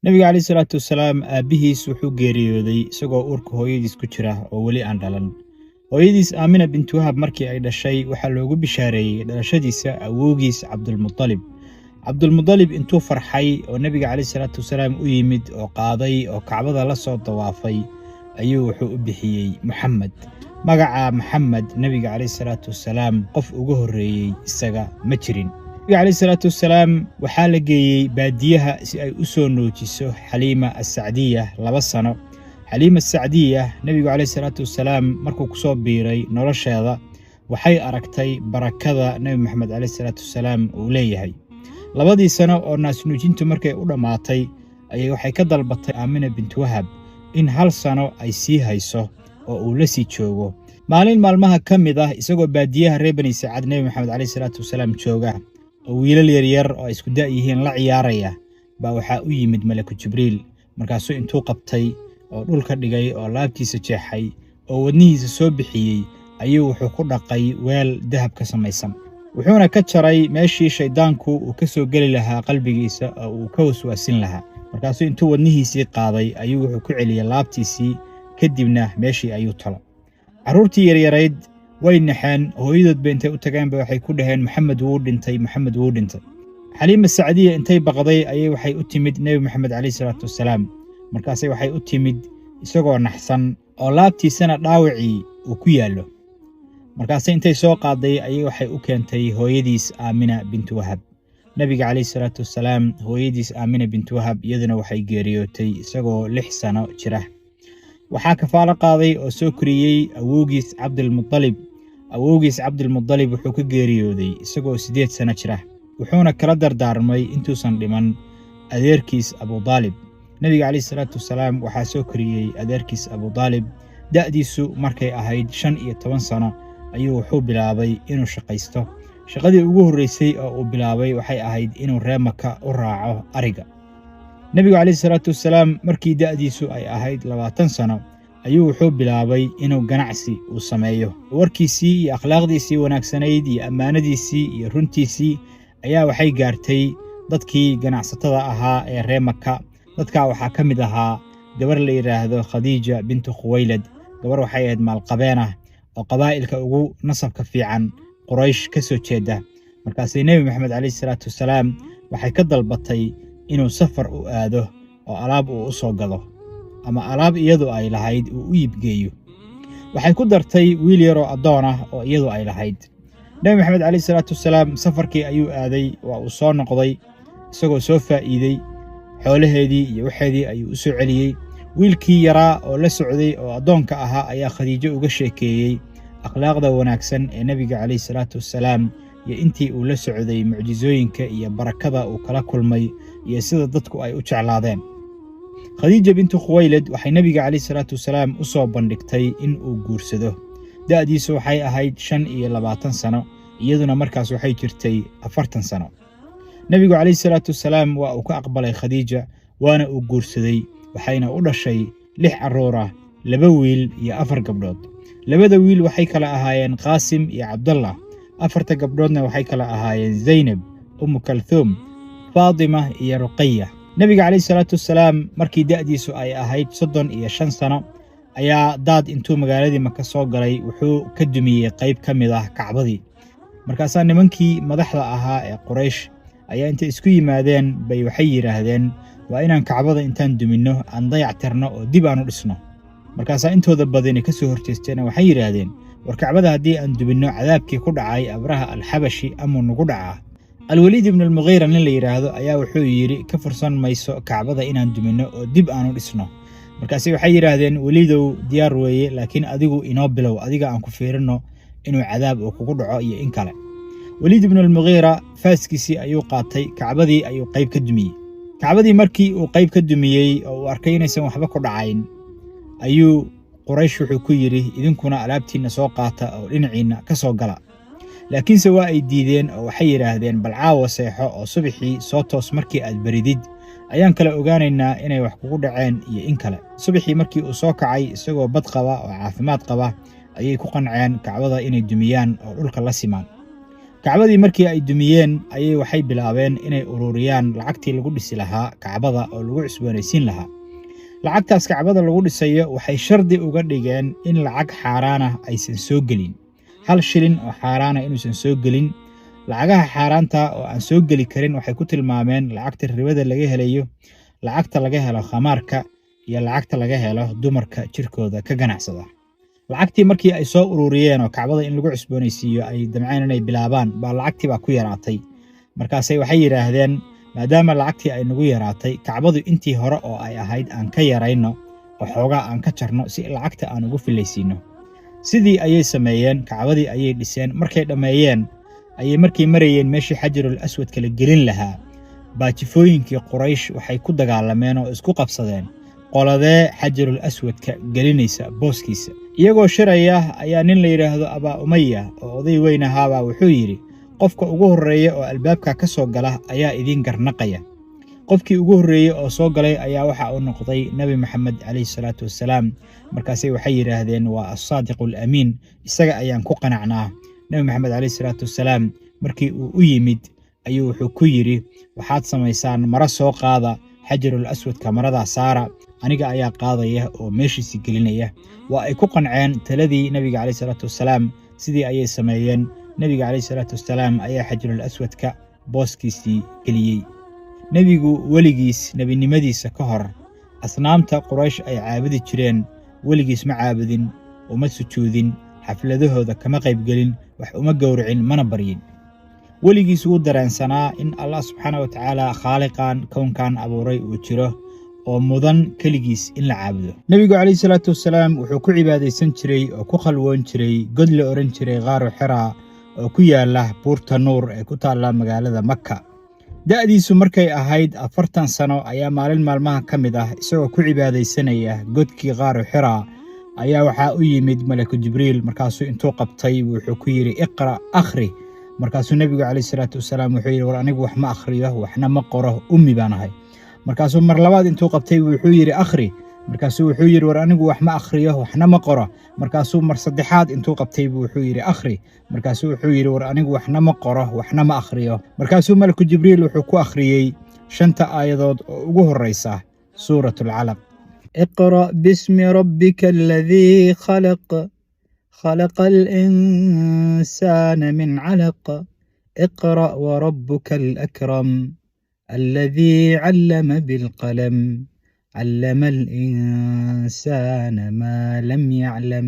nabiga calayhi salaatu wasalaam aabbihiis wuxuu geeriyooday isagoo uurka hooyadiis ku jira oo weli aan dhalan. hooyadiis aamina bintu wahab markii ay dhashay waxaa loogu bishaareeyey dhalashadiisa awowgiis cabdulmudalib intuu farxay oo nabiga calayhi salaatu wasalaam u yimid oo qaaday oo kacbada la soo dawaafay ayuu wuxuu u bixiyey maxamed. magaca maxamed nabiga calayhi salaatu wasalaam qof ugu horreeyey isaga ma jirin. nabiga calayhi salaatu wasalaam waxaa la geeyey baadiyaha si ay u soo noojiso xaliima assacdiya 2 sano. xaliima assacdiya nabigu calayhi salaatu wasalaam markuu ku soo biiray nolosheeda waxay aragtay barakada nabi maxamed calayhi salaatu wasalaam uu leeyahay. 2 sano oo naasnuujintu markay u dhammaatay ayay waxay ka dalbatay aamina bintu wahab in 1 sano ay sii hayso oo uu la sii joogo. maalin maalmaha ka mid ah isagoo baadiyaha reer bani sacad nabi maxamed calayhi salaatu wasalaam jooga oo wiilal yaryar oo isku da' yihiin la ciyaaraya baa waxaa u yimid malaku jibriil. markaasuu intuu qabtay oo dhulka dhigay oo laabtiisa jeexay oo wadnihiisa soo bixiyey ayuu wuxuu ku dhaqay weel dahab ka samaysan, wuxuuna ka jaray meeshii shaydaanku uu ka soo geli lahaa qalbigiisa oo uu ka waswaasin lahaa. markaasuu intuu wadnihiisii qaaday ayuu wuxuu ku celiyey laabtiisii, kadibna meeshii ayuu talo. carruurtii yaryarayd way naxeen, hooyadoodba intay u tageenba waxay ku dhaheen maxamed wuu dhintay. xaliima sacdiya intay baqday ayay waxay u timid nebi maxamed calayhi salaatu wasalaam. markaasay waxay u timid isagoo naxsan oo laabtiisana dhaawacii uu ku yaallo. markaasay intay soo qaaday ayay waxay u keentay hooyadiis aamina bintu wahab. nabiga calayhi salaatu wasalaam hooyadiis aamina bintu wahab iyaduna waxay geeriyootay isagoo 6 sano jira. waxaa kafaalo qaaday oo soo koriyey awowgiis cabdilmudalib wuxuu ka geeriyooday isagoo 8 sano jira, wuxuuna kala dardaarmay intuusan dhiman adeerkiis abudaalib. nabiga calayhi salaatu wasalaam waxaa soo koriyey adeerkiis abudaalib. da'diisu markay ahayd 15 sano ayuu wuxuu bilaabay inuu shaqaysto. shaqadii ugu horreysay oo uu bilaabay waxay ahayd inuu reer Maka u raaco ariga. nabiga calayhi salaatu wasalaam markii da'diisu ay ahayd 20 sano ayuu wuxuu bilaabay inuu ganacsi uu sameeyo. warkiisii iyo akhlaaqdiisii wanaagsanayd iyo ammaanadiisii iyo runtiisii ayaa waxay gaartay dadkii ganacsatada ahaa ee reer Maka. dadka waxaa ka mid ahaa gabar la yiraahdo Khadiija bintu Khuwaylid. gabar waxay ahayd maalqabeena oo qabaa'ilka ugu nasabka fiican Quraysh ka soo jeeda. markaasay nabi maxamed calayhi salaatu wasalaam waxay ka dalbatay inuu safar u aado oo alaab uu u soo gado ama alaab iyadu ay lahayd uu u iibgeeyo. waxay ku dartay wiil yar oo adoon ah oo iyadu ay lahayd. nabi maxamed calayhi salaatu wasalaam safarkii ayuu aaday, waa uu soo noqday isagoo soo faa'iiday xoolaheedii iyo waxeedii ayuu u soo celiyey. wiilkii yaraa oo la socday oo adoonka ahaa ayaa Khadiijo uga sheekeeyey akhlaaqda wanaagsan ee nabiga calayhi salaatu wasalaam iyo intii uu la socday mucjizooyinka iyo barakada uu kala kulmay iyo sida dadku ay u jeclaadeen. Khadiija bintu Khuwaylid waxay nabiga calayhi salaatu wasalaam u soo bandhigtay in uu guursado. da'diisu waxay ahayd 25 sano, iyaduna markaas waxay jirtay 40 sano. nabigu calayhi salaatu wasalaam waa uu ka aqbalay Khadiija waana uu guursaday. waxayna u dhashay 6 carruur ah, 2 wiil iyo 4 gabdhood. 2 wiil waxay kala ahaayeen Qaasim iyo Cabdallah. 4 gabdhoodna waxay kala ahaayeen Zaynab, Kalthum, Faatima iyo Ruqayya. nabiga calayhi salaatu wasalaam markii da'diisu ay ahayd 35 sano ayaa daad intuu magaaladii Maka soo galay wuxuu ka dumiyey qayb ka mid ah Kacbadii. markaasaa nimankii madaxda ahaa ee Quraysh ayaa intay isku yimaadeen bay waxay yiraahdeen waa inaan Kacbada intaan duminno aan dayactirno oo dib aan u dhisno. markaasaa intooda badani ka soo horjeesteen waxay yiraahdeen war Kacbada haddii aan duminno cadaabkii ku dhacay Abraha al-Habashi amuu nagu dhacaa. Al-Waliid ibn al-Mughira nin la yiraahdo ayaa wuxuu yiri ka fursan mayso Kacbada inaan duminno oo dib aan u dhisno. markaasay waxay yiraahdeen Waliidow diyaar weeye, laakiin adigu inoo bilow, adiga aan ku fiirino inuu cadaab uu kugu dhaco iyo in kale. Waliid ibn al-Mughira faaskiisii ayuu qaatay, Kacbadii ayuu qayb ka dumiyey. Kacbadii markii uu qayb ka dumiyey oo uu arkay inaysan waxba ku dhacayn ayuu Quraysh wuxuu ku yiri idinkuna alaabtiina soo qaata oo dhinaciina ka soo gala. laakiinse waa ay diideen oo waxay yiraahdeen bal caawa seexo oo subaxii soo toos markii aad baridid ayaan kala ogaanaynaa inay wax kugu dhaceen iyo in kale. subaxii markii uu soo kacay isagoo bad qaba oo caafimaad qaba ayay ku qanceen Kacbada inay dumiyaan oo dhulka la simaan. kacbadii markii ay dumiyeen ayay waxay bilaabeen inay ururiyaan lacagtii lagu dhisi lahaa kacbada oo lagu cusboonaysiin lahaa. lacagtaas kacbada lagu dhisayo waxay shardi uga dhigeen in lacag xaaraan ah aysan soo gelin. hal shilin oo xaaraan ah inuusan soo gelin. lacagaha xaaraanta oo aan soo geli karin waxay ku tilmaameen lacagta ribada laga helayo, lacagta laga helo khamaarka, iyo lacagta laga helo dumarka jirkooda ka ganacsada. lacagtii markii ay soo ururiyeen oo kacbada in lagu cusboonaysiiyo ay damceen inay bilaabaan baa lacagtii baa ku yaraatay. markaasay waxay yiraahdeen maadaama lacagtii ay nagu yaraatay, kacbadu intii hore oo ay ahayd aan ka yarayno oo xoogaa aan ka jarno si lacagta aan ugu filaysiino. sidii ayay sameeyeen, kacbadii ayay dhiseen. markay dhammeeyeen ayay markii marayeen meeshii xajarul aswadka la gelin lahaa, baajifooyinkii Quraysh waxay ku dagaalameen oo isku qabsadeen qoladee xajarul aswadka gelinaysa booskiisa. iyagoo shiraya ayaa nin la yiraahdo Abaa Umaya oo oday weyn ahaaba wuxuu yiri, qofka ugu horeeya oo albaabka ka soo gala ayaa idin garnaqaya. qofkii ugu horeeyay oo soo galay ayaa waxa uu noqday Nabi Maxamed calayhi salaatu wassalaam. markaasay waxay yiraahdeen waa as-saadiqul amiin, isaga ayaan ku qanacnaa. Nabi Maxamed calayhi salaatu wassalaam markii uu u yimid ayuu wuxuu ku yiri, waxaad samaysaan mara soo qaada xajarul aswadka marada saara, aniga ayaa qaadaya oo meeshiisa gelinaya. waa ay ku qanceen taladii Nabiga calayhi salaatu wassalaam. sidii ayay sameeyeen. Nabiga calayhi salaatu wassalaam ayaa xajarul aswadka booskiisii geliyay. nebigu weligiis nebinimadiisa ka hor asnaamta Quraysh ay caabudi jireen weligiis ma caabudin, uma sujuudin, xafladahooda kama qaybgelin, wax uma gowracin, mana baryin. weligiis wuu dareensanaa in Allah subxaanahu wa tacaala khaaliqan kownkan abuuray uu jiro oo mudan keligiis in la caabudo. nebigu calayhi salaatu wassalaam wuxuu ku cibaadaysan jiray oo ku khalwoon jiray god la oran jiray Qaaru Xiraa oo ku yaala buurta Nuur ee ku taala magaalada Makka. da'diisu markay ahayd 40 sano ayaa maalin maalmaha ka mid ah isagoo ku cibaadaysanaya godkii Qaaru Xiraa ayaa waxaa u yimid malaku Jibriil. markaasuu intuu qabtay wuxuu ku yiri iqra akhri. markaasuu nebigu calayhi salaatu wassalaam wuxuu yiri war anigu wax ma akhriyo waxna ma qoro, ummi baan ahay. markaasuu mar labaad intuu qabtay wuxuu yiri akhri. markaasuu wuxuu yiri war anigu wax ma akhriyo waxna ma qoro. markaasuu mar saddexaad intuu qabtay wuxuu yiri akhri. markaasuu wuxuu yiri war anigu waxna ma qoro waxna ma akhriyo. markaasuu malaku Jibriil wuxuu ku akhriyay 5 aayadood oo ugu horeysa suuratul Alaq. اقرأ باسم ربك الذي خلق خلق الإنسان من علق اقرأ وربك الأكرم الذي علم بالقلم علم الإنسان ما لم يعلم.